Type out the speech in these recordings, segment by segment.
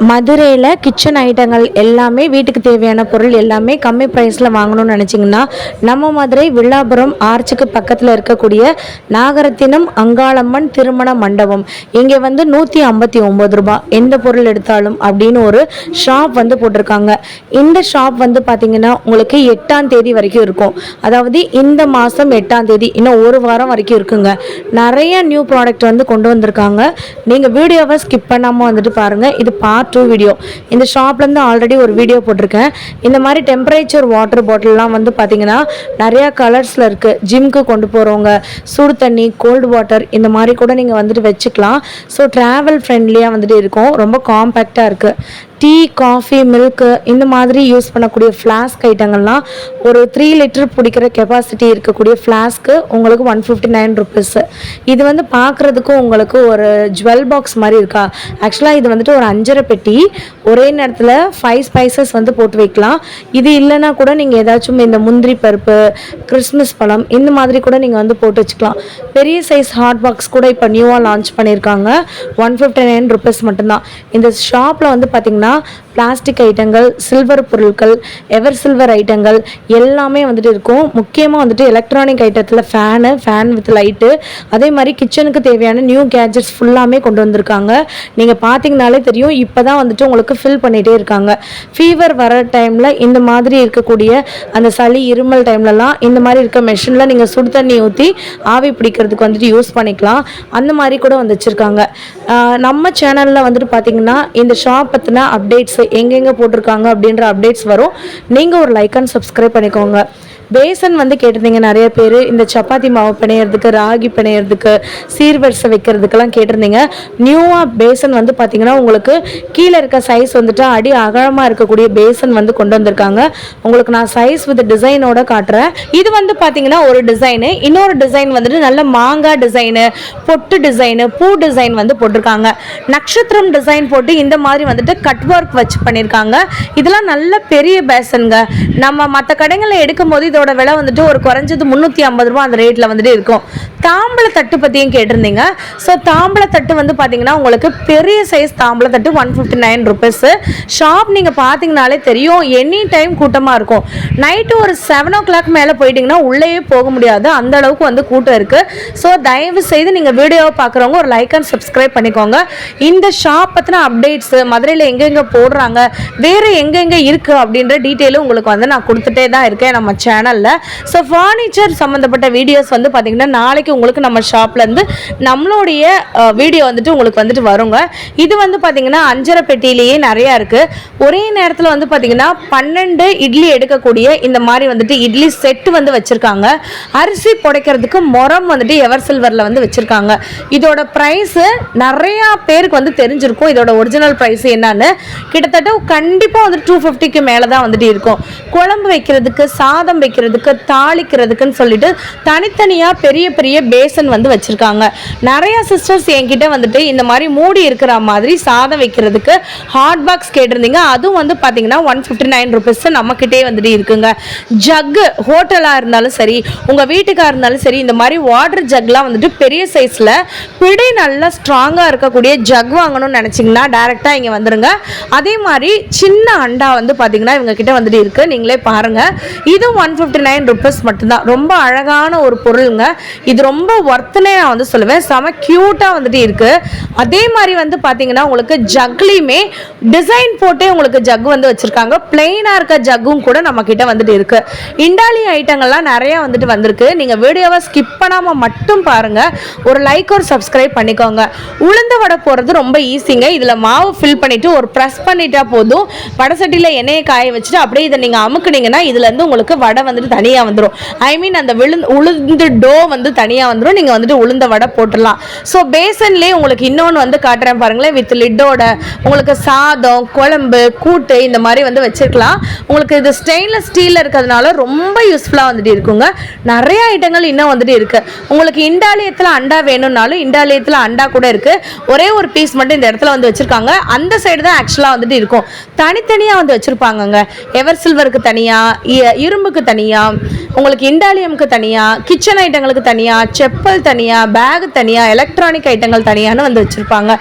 மதுரையில் கிச்சன் ஐட்டங்கள் எல்லாமே வீட்டுக்கு தேவையான பொருள் எல்லாமே கம்மி ப்ரைஸில் வாங்கணும்னு நினச்சிங்கன்னா நம்ம மதுரை வில்லாபுரம் ஆர்ச்சுக்கு பக்கத்தில் இருக்கக்கூடிய நாகரத்தினம் அங்காளம்மன் திருமண மண்டபம் இங்கே வந்து 159 ரூபா எந்த பொருள் எடுத்தாலும் அப்படின்னு ஒரு ஷாப் வந்து போட்டிருக்காங்க. இந்த ஷாப் வந்து பார்த்திங்கன்னா உங்களுக்கு 8ஆம் தேதி வரைக்கும் இருக்கும். அதாவது இந்த மாதம் 8ஆம் தேதி இன்னும் ஒரு வாரம் வரைக்கும் இருக்குங்க. நிறைய நியூ ப்ராடக்ட் வந்து கொண்டு வந்திருக்காங்க. நீங்கள் வீடியோவை ஸ்கிப் பண்ணாமல் வந்துட்டு பாருங்கள். இது பார்ட் 2 வீடியோ. இந்த ஷாப்லேருந்து ஆல்ரெடி ஒரு வீடியோ போட்டிருக்கேன். இந்த மாதிரி டெம்பரேச்சர் வாட்டர் பாட்டில்லாம் வந்து பார்த்தீங்கன்னா நிறையா கலர்ஸில் இருக்குது. ஜிம்க்கு கொண்டு போகிறவங்க சுடு தண்ணி, கோல்டு வாட்டர் இந்த மாதிரி கூட நீங்கள் வந்துட்டு வச்சுக்கலாம். ஸோ ட்ராவல் ஃப்ரெண்ட்லியாக வந்துட்டு இருக்கும். ரொம்ப காம்பேக்டாக இருக்குது. டீ, காஃபி, மில்க்கு இந்த மாதிரி யூஸ் பண்ணக்கூடிய ஃப்ளாஸ்க் ஐட்டங்கள்லாம் ஒரு 3 லிட்டர் பிடிக்கிற கெப்பாசிட்டி இருக்கக்கூடிய ஃப்ளாஸ்க்கு உங்களுக்கு 159 ருபீஸ். இது வந்து பார்க்குறதுக்கும் உங்களுக்கு ஒரு ஜுவல் பாக்ஸ் மாதிரி இருக்கா. ஆக்சுவலாக இது வந்துட்டு ஒரு 5.5 பெட்டி. ஒரே நேரத்தில் 5 ஸ்பைசஸ் வந்து போட்டு வைக்கலாம். இது இல்லைன்னா கூட நீங்கள் ஏதாச்சும் இந்த முந்திரி பருப்பு, கிறிஸ்மஸ் பழம் இந்த மாதிரி கூட நீங்கள் வந்து போட்டு வச்சுக்கலாம். பெரிய சைஸ் ஹாட் பாக்ஸ் கூட இப்போ நியூவாக லான்ச் பண்ணியிருக்காங்க. 159 ருபீஸ் மட்டும்தான். இந்த ஷாப்பில் வந்து பார்த்திங்கன்னா பிளாஸ்டிக் ஐட்டங்கள், சில்வர் பொருட்கள், எவர் சில்வர் ஐட்டங்கள் எல்லாமே வந்துட்டு இருக்கும். முக்கியமாக வந்துட்டு எலக்ட்ரானிக் ஐட்டத்தில் ஃபேன் வித் லைட்டு, அதே மாதிரி கிச்சனுக்கு தேவையான நியூ கேஜெட்ஸ் ஃபுல்லாமே கொண்டு வந்திருக்காங்க. நீங்கள் பார்த்தீங்கனாலே தெரியும். இப்போ தான் வந்துட்டு உங்களுக்கு ஃபில் பண்ணிகிட்டே இருக்காங்க. ஃபீவர் வர டைமில் இந்த மாதிரி இருக்கக்கூடிய அந்த சளி, இருமல் டைம்லலாம் இந்த மாதிரி இருக்க மெஷினில் நீங்கள் சுடு தண்ணி ஊற்றி ஆவி பிடிக்கிறதுக்கு வந்துட்டு யூஸ் பண்ணிக்கலாம். அந்த மாதிரி கூட வந்து வச்சுருக்காங்க. நம்ம சேனலில் வந்துட்டு பார்த்தீங்கன்னா இந்த ஷாப் பற்றின அப்டேட்ஸ் எங்கெங்கே போட்டிருக்காங்க அப்படின்ற அப்டேட்ஸ் வரும். நீங்கள் ஒரு லைக் அண்ட் சப்ஸ்கிரைப் பண்ணிக்கோங்க. பேசன் வந்து கேட்டிருந்தீங்க நிறைய பேர். இந்த சப்பாத்தி மாவு பிணையிறதுக்கு, ராகி பிணையிறதுக்கு, சீர்வரிசை வைக்கிறதுக்கெல்லாம் கேட்டிருந்தீங்க. நியூவாக பேசன் வந்து பார்த்தீங்கன்னா உங்களுக்கு கீழே இருக்க சைஸ் வந்துட்டு அடி அகலமாக இருக்கக்கூடிய பேசன் வந்து கொண்டு வந்திருக்காங்க. உங்களுக்கு நான் சைஸ் வித் டிசைனோட காட்டுறேன். இது வந்து பார்த்தீங்கன்னா ஒரு டிசைனு. இன்னொரு டிசைன் வந்துட்டு நல்ல மாங்காய் டிசைனு, பொட்டு டிசைனு, பூ டிசைன் வந்து போட்டிருக்காங்க. நட்சத்திரம் டிசைன் போட்டு இந்த மாதிரி வந்துட்டு கட் ஒர்க் வச்சு பண்ணியிருக்காங்க. இதெல்லாம் நல்ல பெரிய பேசனுங்க. நம்ம மற்ற கடைகளில் எடுக்கும் போது இதோட விலை வந்துட்டு ஒரு குறைஞ்சது 350 ரூபா அந்த ரேட்ல வந்துட்டு இருக்கும். தாம்பள தட்டு பத்தியும் கேட்டிருந்தீங்க. ஸோ தாம்பள தட்டு வந்து பார்த்தீங்கன்னா உங்களுக்கு பெரிய சைஸ் தாம்பள தட்டு 159 ருபீஸ். ஷாப் நீங்கள் பார்த்தீங்கனாலே தெரியும். எனி டைம் கூட்டமாக இருக்கும். நைட்டு ஒரு 7 o'clock மேலே போயிட்டீங்கன்னா உள்ளேயே போக முடியாது. அந்த அளவுக்கு வந்து கூட்டம் இருக்குது. ஸோ தயவு செய்து நீங்கள் வீடியோவை பார்க்குறவங்க ஒரு லைக் அண்ட் சப்ஸ்கிரைப் பண்ணிக்கோங்க. இந்த ஷாப் பற்றின அப்டேட்ஸு, மதுரையில் எங்கெங்கே போடுறாங்க, வேறு எங்கெங்கே இருக்குது அப்படின்ற டீட்டெயிலும் உங்களுக்கு வந்து நான் கொடுத்துட்டே தான் இருக்கேன் நம்ம சேனலில். ஸோ ஃபர்னிச்சர் சம்மந்தப்பட்ட வீடியோஸ் வந்து பார்த்தீங்கன்னா நாளைக்கு உங்களுக்கு நம்ம ஷாப்லேருந்து நம்மளுடைய வீடியோ வந்துட்டு உங்களுக்கு வந்துட்டு வருங்க. இது வந்து பார்த்தீங்கன்னா 5.5 பெட்டியிலேயே நிறையா இருக்குது. ஒரே நேரத்தில் வந்து பார்த்தீங்கன்னா 12 இட்லி எடுக்கக்கூடிய இந்த மாதிரி வந்துட்டு இட்லி செட்டு வந்து வச்சுருக்காங்க. அரிசி புடைக்கிறதுக்கு முறம் வந்துட்டு எவர் சில்வரில் வந்து வச்சுருக்காங்க. இதோட ப்ரைஸு நிறையா பேருக்கு வந்து தெரிஞ்சிருக்கும். இதோட ஒரிஜினல் ப்ரைஸ் என்னன்னு கிட்டத்தட்ட கண்டிப்பாக வந்து 250க்கு மேலே தான் வந்துட்டு இருக்கும். குழம்பு வைக்கிறதுக்கு, சாதம் வைக்கிறதுக்கு, தாளிக்கிறதுக்குன்னு சொல்லிட்டு தனித்தனியாக பெரிய பெரிய பேசன் வந்து வச்சுருக்காங்க. நிறைய சிஸ்டர்ஸ் என்கிட்ட வந்துட்டு இந்த மாதிரி மூடி இருக்கிற மாதிரி சாதம் வைக்கிறதுக்கு ஹாட் பாக்ஸ் கேட்டிருந்தீங்க. அதுவும் வந்து பார்த்தீங்கன்னா 159 ருபீஸ் நம்மக்கிட்டே வந்துட்டு இருக்குங்க. ஜக்கு ஹோட்டலாக இருந்தாலும் சரி, உங்கள் வீட்டுக்காக இருந்தாலும் சரி, இந்த மாதிரி வாட்டர் ஜக்லாம் வந்துட்டு பெரிய சைஸில் பிடி நல்லா ஸ்ட்ராங்காக இருக்கக்கூடிய ஜக் வாங்கணும்னு நினச்சிங்கன்னா டேரெக்டாக இங்கே வந்துடுங்க. அதே மாதிரி சின்ன அண்டா வந்து பார்த்தீங்கன்னா இவங்க கிட்ட வந்துட்டு இருக்குது. நீங்களே பாருங்கள். இதுவும் 159 ருபீஸ் மட்டும்தான். ரொம்ப அழகான ஒரு பொருளுங்க. இது ரொம்ப ஒர்த்துனே நான் வந்து சொல்லுவேன். செம க்யூட்டாக வந்துட்டு இருக்குது. அதே மாதிரி வந்து பார்த்தீங்கன்னா உங்களுக்கு ஜக்லையுமே டிசைன் போட்டே உங்களுக்கு ஜக் வந்து வச்சுருக்காங்க. பிளெயினாக இருக்க ஜக்கும் கூட நம்ம கிட்ட வந்துட்டு இருக்குது. இண்டாலி ஐட்டங்கள்லாம் நிறையா வந்துட்டு வந்திருக்கு. நீங்கள் வீடியோவை ஸ்கிப் பண்ணாமல் மட்டும் பாருங்கள். ஒரு லைக் ஒரு சப்ஸ்கிரைப் பண்ணிக்கோங்க. உளுந்து வடை போடுறது ரொம்ப ஈஸிங்க. இதில் மாவு ஃபில் பண்ணிவிட்டு ஒரு ப்ரெஸ் பண்ணிட்டா போதும். வடை சட்டியில் எண்ணெயை காய வச்சுட்டு அப்படியே இதை நீங்கள் அமுக்குனீங்கன்னா இதுலேருந்து உங்களுக்கு வடை வந்துட்டு தனியாக வந்துடும். ஐ மீன் அந்த உளுந்து டோ வந்து தனியாக வந்துடும். நீங்கள் வந்துட்டு உளுந்த வடை போட்டுடலாம். ஸோ பேசன்லேயே உங்களுக்கு இன்னொன்று வந்து காட்டுறேன் பாருங்களேன். வித் லிட்டோட உங்களுக்கு சாதம், குழம்பு, கூட்டு இந்த மாதிரி வந்து வச்சுருக்கலாம். உங்களுக்கு இது ஸ்டெயின்லெஸ் ஸ்டீலில் இருக்கிறதுனால ரொம்ப யூஸ்ஃபுல்லாக வந்துட்டு இருக்குங்க. நிறைய ஐட்டங்கள் இன்னும் வந்துட்டு இருக்குது. உங்களுக்கு இண்டாலியத்தில் அண்டா வேணும்னாலும் இண்டாலியத்தில் அண்டா கூட இருக்குது. ஒரே ஒரு பீஸ் மட்டும் இந்த இடத்துல வந்து வச்சுருக்காங்க. அந்த சைடு தான் ஆக்சுவலாக வந்துட்டு இருக்கும். தனித்தனியாக வந்து வச்சுருப்பாங்கங்க. எவர் சில்வருக்கு தனியாக, இரும்புக்கு தனியாக, உங்களுக்கு இண்டாலியமுக்கு தனியாக, கிச்சன் ஐட்டங்களுக்கு தனியாக, செப்பல் தனியாக, பேக் தனியாக, எலக்ட்ரானிக் ஐட்டங்கள் தனியான்னு வந்து வச்சுருப்பாங்க.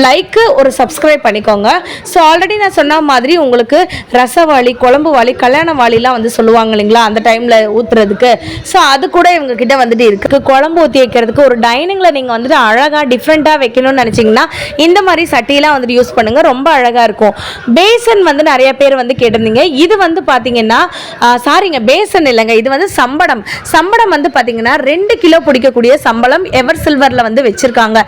லைக்கு ஒரு சப்ஸ்கிரைப் பண்ணிக்கோங்க. ஸோ ஆல்ரெடி நான் சொன்ன மாதிரி உங்களுக்கு ரசவாளி, குழம்பு வாளி, கல்யாண வாளிலாம் வந்து சொல்லுவாங்க இல்லைங்களா அந்த டைமில் ஊற்றுறதுக்கு. ஸோ அது கூட இவங்ககிட்ட வந்துட்டு இருக்குது. குழம்பு ஊற்றி வைக்கிறதுக்கு ஒரு டைனிங்கில் நீங்கள் வந்துட்டு அழகாக டிஃப்ரெண்ட்டாக வைக்கணும்னு நினச்சிங்கன்னா இந்த மாதிரி சட்டியெலாம் வந்துட்டு யூஸ் பண்ணுங்கள், ரொம்ப அழகாக இருக்கும். பேசன் வந்து நிறைய பேர் வந்து கேட்டிருந்தீங்க. இது வந்து பார்த்தீங்கன்னா சாரிங்க, பேசன் இல்லைங்க, இது வந்து சம்படம். சம்படம் வந்து பார்த்தீங்கன்னா 2 கிலோ பிடிக்கக்கூடிய சம்பளம் எவர் சில்வரில் வந்து வச்சுருக்காங்க.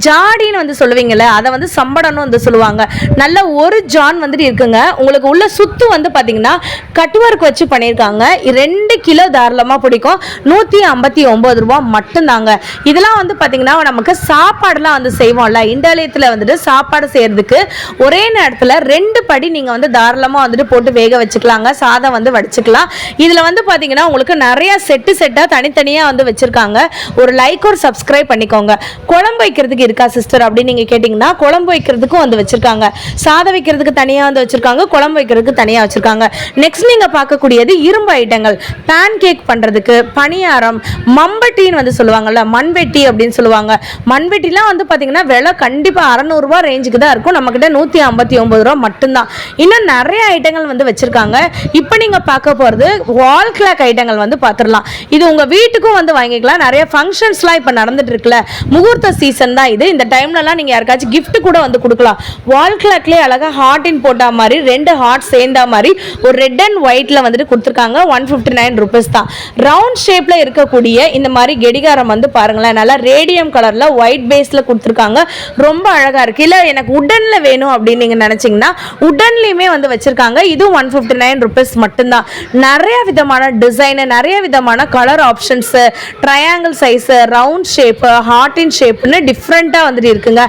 ஜாடின்னு வந்து சொல்லுவீங்கள்ல, அதை வந்து சம்படம்னு வந்து சொல்லுவாங்க. நல்ல ஒரு ஜான் வந்துட்டு இருக்குங்க. உங்களுக்கு உள்ள சுத்து வந்து பார்த்தீங்கன்னா கட்டுவர்க் வச்சு பண்ணியிருக்காங்க. 2 கிலோ தாராளமாக பிடிக்கும். 159 ரூபா மட்டும்தாங்க. இதெல்லாம் வந்து பார்த்தீங்கன்னா நமக்கு சாப்பாடுலாம் வந்து செய்வோம்ல, இண்டாலியத்தில் வந்துட்டு சாப்பாடு செய்கிறதுக்கு ஒரே நேரத்தில் 2 படி நீங்கள் வந்து தாராளமாக வந்துட்டு போட்டு வேக வச்சுக்கலாங்க. சாதம் வந்து வடிச்சுக்கலாம். இதில் வந்து பார்த்தீங்கன்னா உங்களுக்கு நிறைய செட்டாக தனித்தனியாக வந்து வச்சுருக்காங்க. ஒரு லைக் ஒரு சப்ஸ்கிரைப் பண்ணிக்கோங்க. குழம்பு வைக்கிறதுக்கு இருக்கா சிஸ்டர் அப்படின்னு நீங்கள் கேட்டிங்கன்னா குழம்பு வைக்கிறதுக்கும் வந்து வச்சுருக்காங்க. சாதம் வைக்கிறதுக்கு தனியாக வந்து வச்சுருக்காங்க, குழம்பு வைக்கிறதுக்கு தனியாக வச்சுருக்காங்க. நெக்ஸ்ட் நீங்கள் பார்க்கக்கூடியது இரும்பு ஐட்டங்கள். பேன் கேக் பண்ணுறதுக்கு, பணியாரம், மம்பட்டின்னு வந்து சொல்லுவாங்கள்ல, மண்வெட்டி அப்படின்னு சொல்லுவாங்க. மண்வெட்டிலாம் வந்து பார்த்தீங்கன்னா விலை கண்டிப்பாக 600 ரூபா ரேஞ்சுக்கு தான் இருக்கும். நம்மக்கிட்ட 159 ரூபா மட்டும்தான். இன்னும் நிறைய ஐட்டங்கள் வந்து வச்சுருக்காங்க. இப்போ நீங்கள் பார்க்க போகிறது வால் கிளாக் ஐட்டங்கள் வந்து பார்த்துடலாம். இது உங்கள் வீட்டுக்கும் வந்து வாங்கிக்கலாம். நிறைய ஃபங்க்ஷன்ஸ்லாம் இப்போ நடந்துட்டு இருக்குல்ல, முகூர்த்த சீசன் தான் இது. இந்த டைம்லலாம் நீங்கள் யாருக்காச்சும் கிஃப்ட் கூட வந்து கொடுக்கலாம். வால் கிளாக்லேயே அழகாக ஹார்ட்டின் போட்டா மாதிரி 2 ஹார்ட் சேர்ந்தா மாதிரி ஒரு ரெட் அண்ட் ஒயிட்டில் வந்துட்டு கொடுத்துருக்காங்க. 159 ருபீஸ் தான். ரவுண்ட் ஷேப்பில் இருக்கக்கூடிய இந்த மாதிரி கெடிகாரம் வந்து பாருங்களேன், நல்லா ரேடியம் கலரில் ஒயிட் பேஸில் கொடுத்துருக்காங்க. ரொம்ப அழகாக இருக்குது. இல்லை எனக்கு உடனில் வேணும் அப்படின்னு நீங்கள் நினச்சிங்கன்னா உடன்லேயுமே வந்து வச்சுருக்காங்க. இதுவும் 159 ருபீஸ் மட்டும்தான். நிறைய விதமான டிசைனு, நிறைய விதமான colour options, triangle size, round shape, ஹார்ட்டின் ஷேப்புன்னு டிஃப்ரெண்ட்டாக வந்துட்டு இருக்குங்க.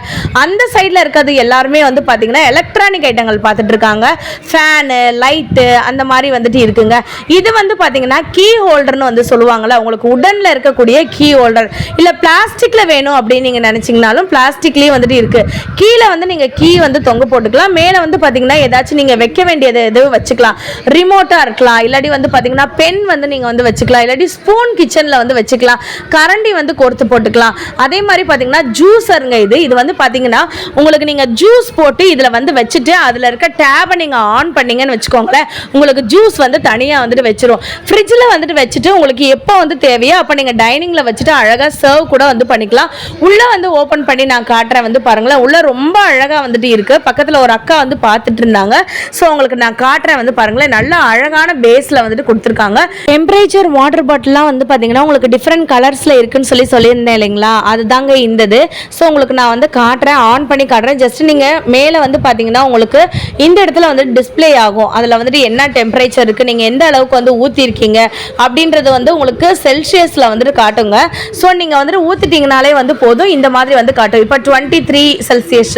அந்த சைடில் இருக்கிறது எல்லாருமே வந்து பார்த்தீங்கன்னா எலக்ட்ரானிக் ஐட்டங்கள் பார்த்துட்டு இருக்காங்க. ஃபேனு, லைட்டு அந்த மாதிரி வந்துட்டு இருக்குங்க. இது வந்து பார்த்தீங்கன்னா கீ ஹோல்டர்னு வந்து சொல்லுவாங்கள்ல, உங்களுக்கு உடனில் இருக்கக்கூடிய கீ ஹோல்டர். இல்லை பிளாஸ்டிக்கில் வேணும் அப்படின்னு நீங்கள் நினச்சிங்கனாலும் பிளாஸ்டிக்லேயும் வந்துட்டு இருக்குது. கீழே வந்து நீங்கள் கீ வந்து தொங்க போட்டுக்கலாம். மேலே வந்து பார்த்தீங்கன்னா ஏதாச்சும் நீங்கள் வைக்க வேண்டியது எதுவும் வச்சுக்கலாம். ரிமோட்டாக இருக்கலாம், இல்லாட்டி வந்து பார்த்தீங்கன்னா பென் வந்து நீங்கள் வந்து வச்சுக்கலாம், இல்லாட்டி ஸ்பூன் கிச்சனில் வந்து வச்சுக்கலாம், கரண்டி வந்து கோர்த்து போட்டுக்கலாம். அதே மாதிரி பார்த்தீங்கன்னா ஜூஸருங்க. இது வந்து பார்த்தீங்கன்னா உங்களுக்கு நீங்கள் ஜூஸ் போட்டு இதில் வந்து வச்சுட்டு அதில் இருக்க டேபை நீங்கள் ஆன் பண்ணீங்கன்னு வச்சுக்கோங்களேன், உங்களுக்கு ஜூஸ் வந்து தனியாக வந்துட்டு வச்சிரும். ஃப்ரிட்ஜில் வந்துட்டு வச்சுட்டு உங்களுக்கு எப்போ வந்து தேவையோ அப்போ நீங்கள் டைனிங்கில் வச்சுட்டு அழகாக சர்வ் கூட வந்து பண்ணிக்கலாம். உள்ளே வந்து ஓப்பன் பண்ணி நான் காட்டுறேன் வந்து பாருங்களேன். உள்ளே ரொம்ப அழகாக வந்துட்டு இருக்குது. பக்கத்தில் ஒரு அக்கா வந்து பார்த்துட்டு இருந்தாங்க. ஸோ உங்களுக்கு நான் காட்டுறேன் வந்து பாருங்களேன். நல்ல அழகான பேஸில் வந்துட்டு கொடுத்துருக்காங்க. டெம்பரேச்சர் வாட்டர் பாட்டிலாம் வந்து பார்த்தீங்கன்னா உங்களுக்கு டிஃப்ரெண்ட் கலர்ஸில் இருக்குன்னு சொல்லியிருந்தேன் இல்லைங்களா, அதுதாங்க இருந்தது. ஸோ உங்களுக்கு நான் வந்து காட்டுறேன், ஆன் பண்ணி காட்டுறேன். ஜஸ்ட் நீங்கள் மேலே வந்து பார்த்தீங்கன்னா உங்களுக்கு இந்த இடத்துல வந்து டிஸ்பிளே ஆகும். அதில் வந்துட்டு என்ன டெம்பரேச்சர் இருக்குது, நீங்கள் எந்த அளவுக்கு வந்து ஊற்றிருக்கீங்க அப்படின்றது வந்து உங்களுக்கு செல்சியஸில் வந்துட்டு காட்டுங்க. ஸோ நீங்கள் வந்துட்டு ஊற்றிட்டிங்கனாலே வந்து போதும், இந்த மாதிரி வந்து காட்டும். இப்போ 23 செல்சியஸ்,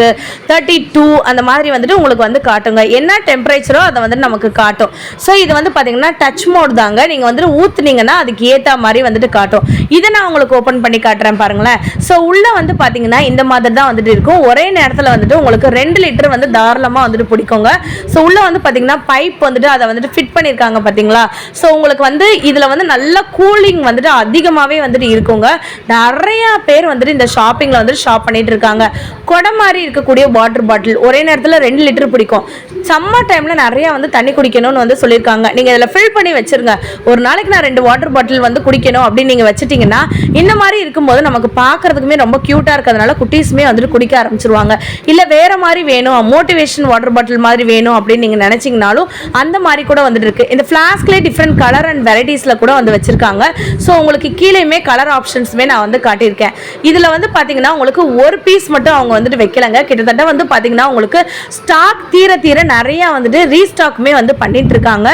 32 அந்த மாதிரி வந்துட்டு உங்களுக்கு வந்து காட்டுங்க. என்ன டெம்பரேச்சரோ அதை வந்து நமக்கு காட்டும். ஸோ இது வந்து பார்த்தீங்கன்னா டச் மோட் தாங்க. நீங்கள் வந்துட்டு ஊற்றுனீங்கன்னா அதுக்கு ஏற்ற மாதிரி வந்துட்டு காட்டும். இதை நான் உங்களுக்கு ஓப்பன் பண்ணி காட்டுறேன் பாருங்களேன். ஸோ உள்ளே வந்து பார்த்தீங்கன்னா இந்த மாதிரி தான் வந்துட்டு இருக்கும். ஒரே நேரத்தில் வந்துட்டு உங்களுக்கு 2 லிட்டர் வந்து தாராளமாக வந்துட்டு பிடிக்குங்க. ஸோ உள்ளே வந்து பார்த்தீங்கன்னா பைப் வந்துட்டு அதை வந்துட்டு ஃபிட் பண்ணியிருக்காங்க பார்த்தீங்களா. ஸோ உங்களுக்கு வந்து இதில் வந்து நல்ல கூலிங் வந்துட்டு அதிகமாகவே வந்துட்டு இருக்குங்க. நிறையா பேர் வந்துட்டு இந்த ஷாப்பிங்கில் வந்துட்டு ஷாப் பண்ணிட்டு இருக்காங்க. கொடை மாதிரி இருக்கக்கூடிய வாட்டர் பாட்டில் ஒரே நேரத்தில் 2 லிட்டர் பிடிக்கும். சம்மர் டைமில் நிறையா வந்து தண்ணி குடிக்கணும்னு வந்து சொல்லியிருக்காங்க. நீங்கள் இதில் ஃபில் பண்ணி வச்சுருங்க. ஒரு நாளைக்கு நான் 2 வாட்டர் பாட்டில் வந்து குடிக்கணும் அப்படின்னு நீங்கள் வச்சுட்டிங்கன்னா இந்த மாதிரி இருக்கும்போது நமக்கு பார்க்குறதுக்குமே ரொம்ப க்யூட்டாக இருக்கிறதுனால குட்டீஸுமே வந்துட்டு குடிக்க ஆரம்பிச்சிருவாங்க. இல்லை வேறு மாதிரி வேணும், மோட்டிவேஷன் வாட்டர் பாட்டில் மாதிரி வேணும் அப்படின்னு நீங்கள் நினச்சிங்கனாலும் அந்த மாதிரி கூட வந்துட்டு இருக்குது. இந்த ஃப்ளாஸ்க்லேயே டிஃப்ரெண்ட் கலர் அண்ட் வெரைட்டிஸில் கூட வந்து வச்சுருக்காங்க. ஸோ உங்களுக்கு கீழேயுமே கலர் ஆப்ஷன்ஸுமே நான் வந்து காட்டியிருக்கேன். இதில் வந்து பார்த்தீங்கன்னா உங்களுக்கு ஒரு பீஸ் மட்டும் அவங்க வந்துட்டு வைக்கலைங்க. கிட்டத்தட்ட வந்து பார்த்தீங்கன்னா உங்களுக்கு ஸ்டாக் தீர நிறையா வந்துட்டு ரீஸ்டாக்குமே வந்து பண்ணிட்டு இருக்காங்க.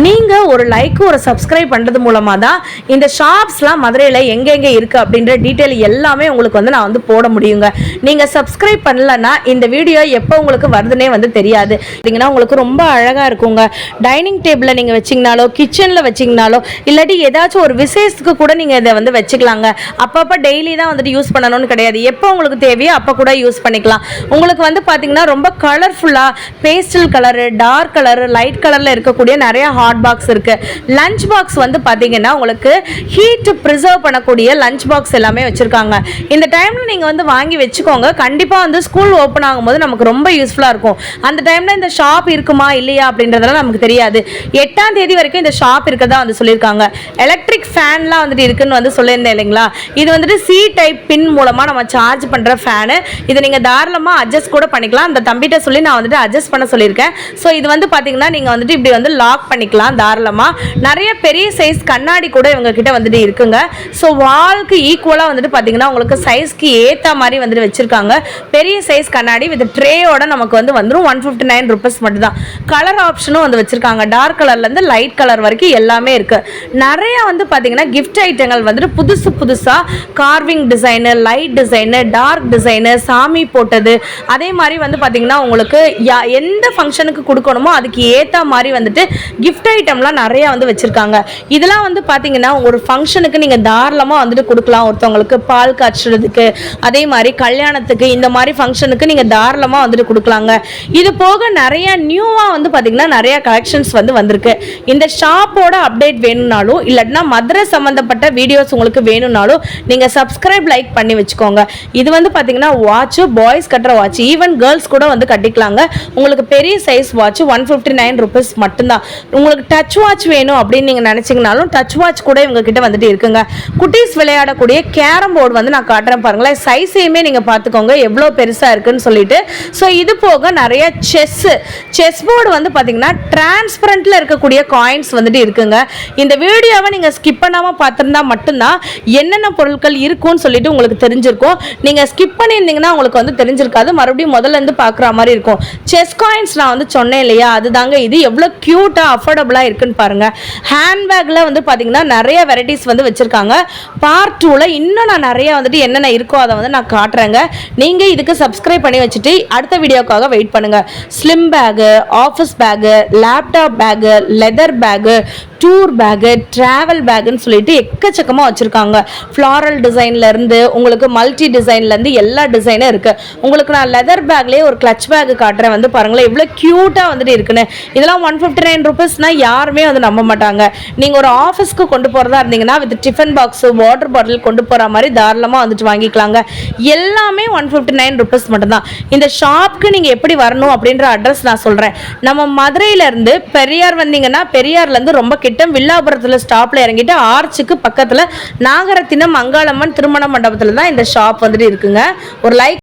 நீங்கள் ஒரு லைக் ஒரு சப்ஸ்கிரைப் பண்ணுறது மூலமாக தான் இந்த ஷாப்ஸ்லாம் மதுரையில் எங்கெங்கே இருக்குது அப்படின்ற டீட்டெயில் எல்லாமே உங்களுக்கு வந்து நான் வந்து போட முடியுங்க. நீங்கள் சப்ஸ்கிரைப் பண்ணலன்னா இந்த வீடியோ எப்போ உங்களுக்கு வருதுன்னே வந்து தெரியாது. பார்த்தீங்கன்னா உங்களுக்கு ரொம்ப அழகாக இருக்குங்க. டைனிங் டேபிளில் நீங்கள் வச்சிங்கனாலோ, கிச்சனில் வச்சிங்கனாலோ, இல்லாட்டி ஏதாச்சும் ஒரு விசேஷத்துக்கு கூட நீங்கள் இதை வந்து வச்சுக்கலாங்க. அப்பப்போ டெய்லி தான் வந்துட்டு யூஸ் பண்ணணும்னு கிடையாது. எப்போ உங்களுக்கு தேவையோ அப்போ கூட யூஸ் பண்ணிக்கலாம். உங்களுக்கு வந்து பார்த்தீங்கன்னா ரொம்ப கலர்ஃபுல்லாக pastel colour, dark colour, light கலரில் இருக்கக்கூடிய நிறைய ஹாட் பாக்ஸ் இருக்குது. லஞ்ச் பாக்ஸ் வந்து பார்த்தீங்கன்னா உங்களுக்கு ஹீட் ப்ரிசர்வ் பண்ணக்கூடிய லஞ்ச் பாக்ஸ் எல்லாமே வச்சுருக்காங்க. இந்த டைமில் நீங்கள் வந்து வாங்கி வச்சுக்கோங்க. கண்டிப்பாக வந்து ஸ்கூல் ஓப்பன் ஆகும்போது நமக்கு ரொம்ப யூஸ்ஃபுல்லாக இருக்கும். அந்த டைமில் இந்த ஷாப் இருக்குமா இல்லையா அப்படின்றதெல்லாம் நமக்கு தெரியாது. 8ஆம் தேதி வரைக்கும் இந்த ஷாப் இருக்கதா வந்து சொல்லியிருக்காங்க. எலக்ட்ரிக் ஃபேன்லாம் வந்துட்டு இருக்குன்னு வந்து சொல்லியிருந்தேன் இல்லைங்களா. இது வந்துட்டு சி டைப் பின் மூலமாக நம்ம சார்ஜ் பண்ணுற ஃபேனு. இதை நீங்கள் தாராளமாக அட்ஜஸ்ட் கூட பண்ணிக்கலாம். அந்த தம்பிகிட்ட சொல்லி நான் வந்துட்டு அட்ஜஸ்ட் பண்ண சொல்லியிருக்கேன். ஸோ இது வந்து பார்த்தீங்கன்னா நீங்கள் வந்துட்டு இப்படி வந்து லாக் பண்ணிக்கலாம் தாராளமாக. நிறைய பெரிய சைஸ் கண்ணாடி கூட இவங்க கிட்ட வந்துட்டு இருக்குங்க. ஸோ வால்க்கு ஈக்குவலாக வந்துட்டு பார்த்தீங்கன்னா உங்களுக்கு சைஸ்க்கு ஏற்ற மாதிரி வந்துட்டு வச்சுருக்காங்க. பெரிய சைஸ் கண்ணாடி வித் ட்ரேயோட நமக்கு வந்து வந்துடும். 159 rupees மட்டும் தான். கலர் ஆப்ஷனும் வந்து வச்சுருக்காங்க. டார்க் கலர்லேருந்து லைட் கலர் வரைக்கும் எல்லாமே இருக்குது. நிறையா வந்து பார்த்தீங்கன்னா கிஃப்ட் ஐட்டங்கள் வந்துட்டு புதுசாக carving design, light design, dark design, சாமி போட்டது, அதே மாதிரி வந்து பார்த்தீங்கன்னா உங்களுக்கு எந்த ஃபங்க்ஷனுக்கு கொடுக்கணுமோ அதுக்கு ஏற்ற மாதிரி வந்துட்டு கிஃப்ட் ஐட்டம்லாம் நிறையா வந்து வச்சுருக்காங்க. இதெல்லாம் வந்து பார்த்தீங்கன்னா ஒரு ஃபங்க்ஷனுக்கு நீங்கள் தாராளமாக வந்துட்டு கொடுக்கலாம். ஒருத்தவங்களுக்கு பால் காய்ச்சறதுக்கு, அதே மாதிரி கல்யாணத்துக்கு, இந்த மாதிரி ஃபங்க்ஷனுக்கு நீங்கள் தாராளமாக வந்துட்டு கொடுக்கலாங்க. இது போக நிறைய நியூவாக வந்து பார்த்தீங்கன்னா நிறைய கலெக்ஷன்ஸ் வந்து வந்திருக்கு. இந்த ஷாப்போட அப்டேட் வேணும்னாலும் இல்லாட்டினா மதுரை சம்மந்தப்பட்ட வீடியோஸ் உங்களுக்கு வேணும்னாலும் நீங்கள் சப்ஸ்கிரைப் லைக் பண்ணி வச்சுக்கோங்க. இது வந்து பார்த்தீங்கன்னா வாட்ச், பாய்ஸ் கட்டுற வாட்ச், ஈவன் கேர்ள்ஸ் கூட வந்து கட்டிக்கலாங்க. உங்களுக்கு பெரிய சைஸ் வாட்ச் 159 rupees மட்டும்தான். உங்களுக்கு டச் வாட்ச் வேணும் அப்படின்னு நீங்கள் நினச்சிங்கனாலும் டச் வாட்ச் கூட இவங்க கிட்ட வந்துட்டு இருக்குங்க. குட்டீஸ் விளையாடக்கூடிய கேரம் போர்டு வந்து நான் காட்டுறேன் பாருங்களேன். சைஸையுமே நீங்கள் பார்த்துக்கோங்க எவ்வளோ பெருசாக இருக்குன்னு சொல்லிட்டு. ஸோ இது போக நிறைய செஸ் போர்டு வந்து பார்த்தீங்கன்னா டிரான்ஸ்பரண்ட்டில் இருக்கக்கூடிய காயின்ஸ் வந்துட்டு இருக்குங்க. இந்த வீடியோவை நீங்கள் ஸ்கிப் பண்ணாமல் பார்த்துருந்தா மட்டும்தான் என்னென்ன பொருட்கள் இருக்குன்னு சொல்லிட்டு உங்களுக்கு தெரிஞ்சிருக்கும். நீங்கள் ஸ்கிப் பண்ணியிருந்தீங்கன்னா உங்களுக்கு வந்து தெரிஞ்சிருக்காது. மறுபடியும் முதல்ல இருந்து பார்க்குற மாதிரி இருக்கும். செஸ் காயின்ஸ் நான் வந்து சொன்னேன் இல்லையா, அதுதாங்க இது. எவ்வளோ க்யூட்டாக அஃபோர்டபுளாக இருக்குன்னு பாருங்கள். ஹேண்ட்பேக்கில் வந்து பார்த்தீங்கன்னா நிறைய வெரைட்டிஸ் வந்து வச்சுருக்காங்க. பார்ட் 2ல் இன்னும் நான் நிறைய வந்துட்டு என்னென்ன இருக்கோ அதை வந்து நான் காட்டுறேங்க. நீங்கள் இதுக்கு சப்ஸ்கிரைப் பண்ணி வச்சுட்டு அடுத்த வீடியோக்காக வெயிட் பண்ணுங்கள். Slim bag, office bag, laptop bag, leather bag, tour bag, travel பேக்குன்னு சொல்லிட்டு எக்கச்சக்கமாக வச்சுருக்காங்க. ஃப்ளாரல் டிசைன்லேருந்து உங்களுக்கு மல்டி டிசைன்லேருந்து எல்லா டிசைனும் இருக்குது. உங்களுக்கு நான் லெதர் பேக்லேயே ஒரு கிளச் பேக்கு காட்டுறேன். வந்து பாருங்களேன் எவ்வளோ க்யூட்டாக வந்துட்டு இருக்குன்னு. இதெல்லாம் 159 rupeesனால் யாருமே வந்து நம்ப மாட்டாங்க. நீங்கள் ஒரு ஆஃபீஸ்க்கு கொண்டு போகிறதா இருந்தீங்கன்னா with tiffin box, water bottle கொண்டு போகிற மாதிரி தாராளமாக வந்துட்டு வாங்கிக்கலாங்க. எல்லாமே 159 rupees மட்டும்தான். இந்த ஷாப்க்கு நீங்கள் எப்படி வரணும் அப்படின்ற அட்ரஸ் நான் சொல்கிறேன். நம்ம மதுரையிலேருந்து பெரியார் வந்தீங்கன்னா பெரியார்லேருந்து ரொம்ப கிட்ட வில்லாபுரத்தில் ஸ்டாப்பில் இறங்கிட்டு ஆர்ச்சுக்கு பக்கத்தில் நாகரத்தினம் அங்காளம்மன் திருமண மண்டபத்தில் தான் இந்த ஷாப் வந்துட்டு இருக்குங்க. ஒரு லைக்